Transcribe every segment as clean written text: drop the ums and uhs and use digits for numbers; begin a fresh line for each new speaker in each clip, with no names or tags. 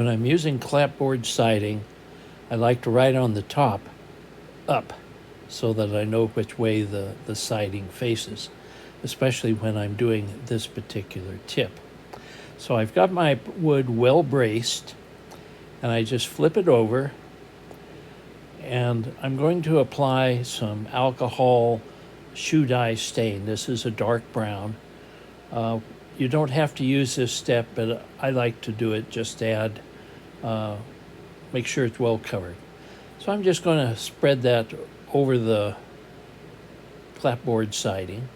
When I'm using clapboard siding, I like to write on the top up so that I know which way the siding faces, especially when I'm doing this particular tip. So I've got my wood well braced, and I just flip it over, and I'm going to apply some alcohol shoe dye stain. This is a dark brown. You don't have to use this step, but I like to do it just to add, make sure it's well covered. So I'm just going to spread that over the clapboard siding.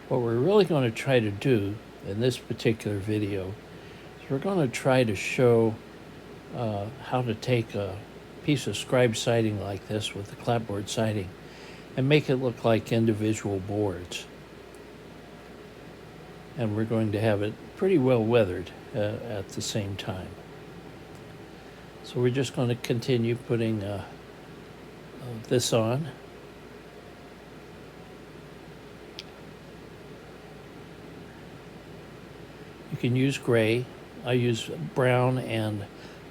What we're really going to try to do in this particular video is we're going to try to show how to take a piece of scribe siding like this with the clapboard siding and make it look like individual boards. And we're going to have it pretty well weathered at the same time. So we're just going to continue putting this on. You can use gray. I use brown and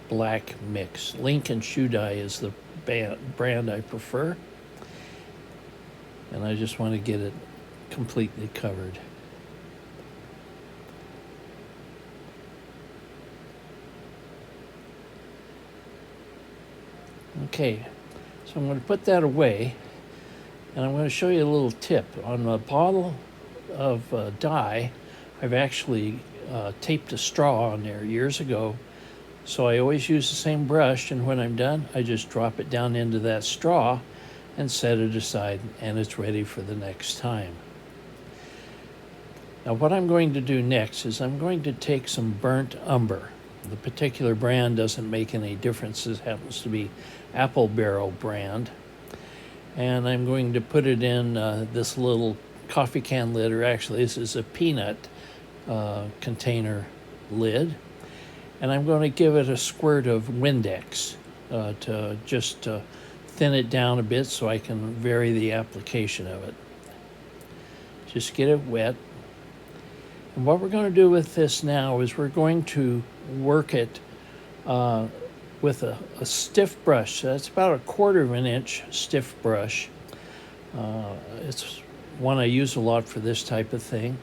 black mix. Lincoln Shoe Dye is the brand I prefer. And I just want to get it completely covered. Okay, so I'm going to put that away, and I'm going to show you a little tip. On a bottle of dye, I've actually taped a straw on there years ago, so I always use the same brush, and when I'm done, I just drop it down into that straw and set it aside, and it's ready for the next time. Now what I'm going to do next is I'm going to take some burnt umber. The particular brand doesn't make any difference. It happens to be Apple Barrel brand. And I'm going to put it in this little coffee can lid, or actually this is a peanut container lid. And I'm going to give it a squirt of Windex to just thin it down a bit so I can vary the application of it. Just get it wet. And what we're going to do with this now is we're going to work it with a stiff brush. That's about 1/4 of an inch stiff brush. It's one I use a lot for this type of thing.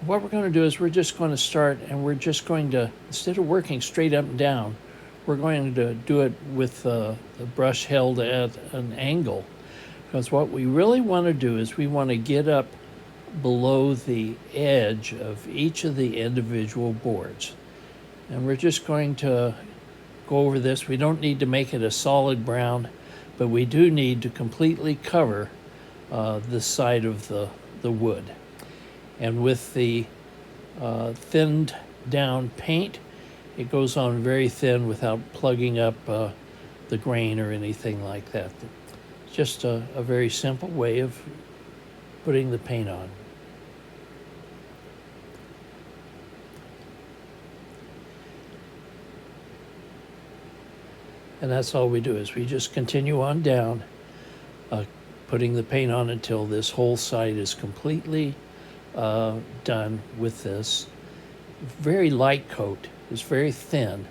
What we're going to do is we're just going to start, and we're just going to, instead of working straight up and down, we're going to do it with the brush held at an angle. Because what we really want to do is we want to get up below the edge of each of the individual boards. And we're just going to go over this. We don't need to make it a solid brown, but we do need to completely cover this side of the wood. And with the thinned down paint, it goes on very thin without plugging up the grain or anything like that. It's just a very simple way of putting the paint on. And that's all we do, is we just continue on down, putting the paint on until this whole side is completely done with this. Very light coat, it's very thin.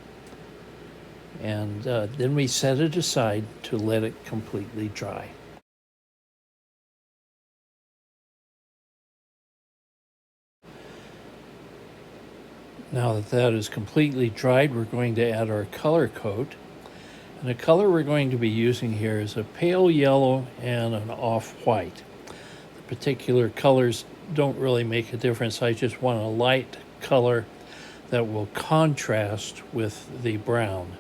And then we set it aside to let it completely dry. Now that that is completely dried, we're going to add our color coat. And the color we're going to be using here is a pale yellow and an off-white. The particular colors don't really make a difference. I just want a light color that will contrast with the brown.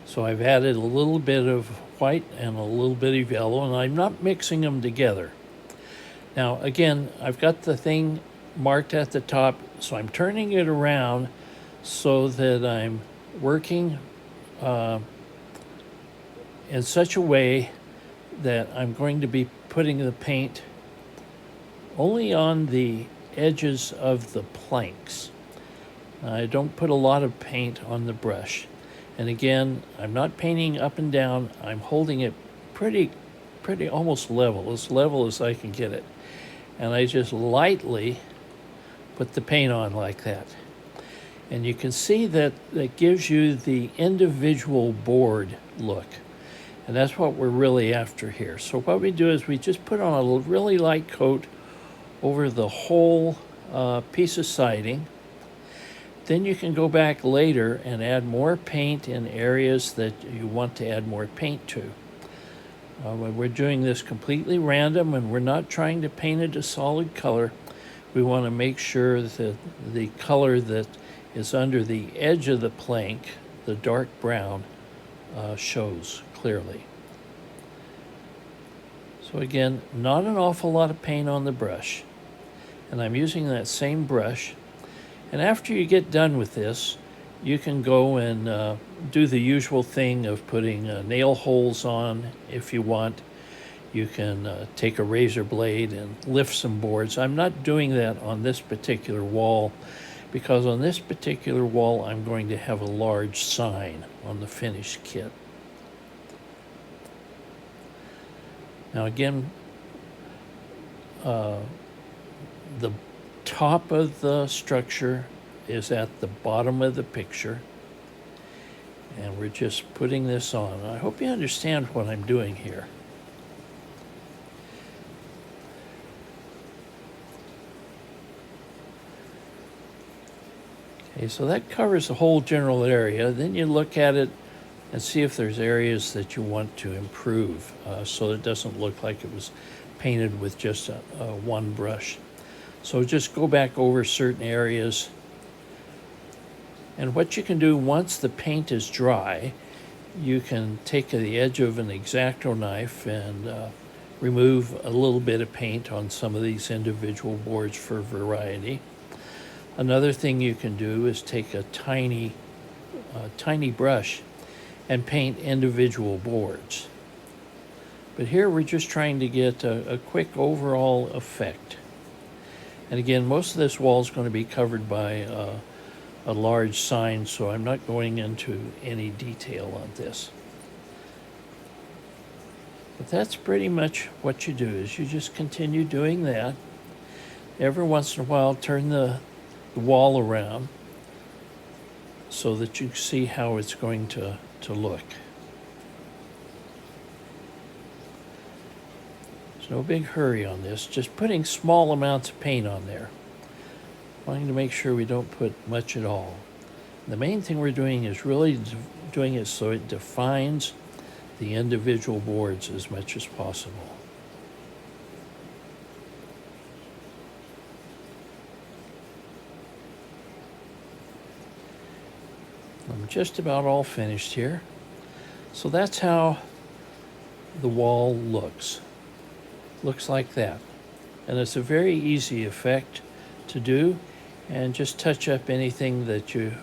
So I've added a little bit of white and a little bit of yellow, and I'm not mixing them together. Now again, I've got the thing marked at the top, so I'm turning it around so that I'm working in such a way that I'm going to be putting the paint only on the edges of the planks. I don't put a lot of paint on the brush. And again, I'm not painting up and down. I'm holding it pretty pretty almost level as I can get it. And I just lightly put the paint on like that. And you can see that that gives you the individual board look. And that's what we're really after here. So what we do is we just put on a really light coat over the whole piece of siding. Then you can go back later and add more paint in areas that you want to add more paint to. We're doing this completely random, and we're not trying to paint it a solid color. We want to make sure that the color that is under the edge of the plank, the dark brown, shows clearly. So again, not an awful lot of paint on the brush. And I'm using that same brush. And after you get done with this, you can go and do the usual thing of putting nail holes on if you want. You can take a razor blade and lift some boards. I'm not doing that on this particular wall because on this particular wall I'm going to have a large sign on the finished kit. Now again, the top of the structure is at the bottom of the picture, and we're just putting this on. I hope you understand what I'm doing here. Okay, so that covers the whole general area. Then you look at it and see if there's areas that you want to improve so it doesn't look like it was painted with just one brush. So just go back over certain areas. And what you can do once the paint is dry, you can take the edge of an X-Acto knife and remove a little bit of paint on some of these individual boards for variety. Another thing you can do is take a tiny brush and paint individual boards. But here we're just trying to get a quick overall effect. And again, most of this wall is going to be covered by a large sign, so I'm not going into any detail on this. But that's pretty much what you do, is you just continue doing that. Every once in a while, turn the wall around so that you see how it's going to look. There's no big hurry on this, just putting small amounts of paint on there. Wanting to make sure we don't put much at all. The main thing we're doing is really doing it so it defines the individual boards as much as possible. I'm just about all finished here. So that's how the wall looks. Looks like that. And it's a very easy effect to do, and just touch up anything that you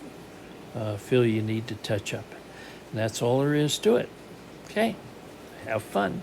feel you need to touch up. And that's all there is to it. Okay, have fun.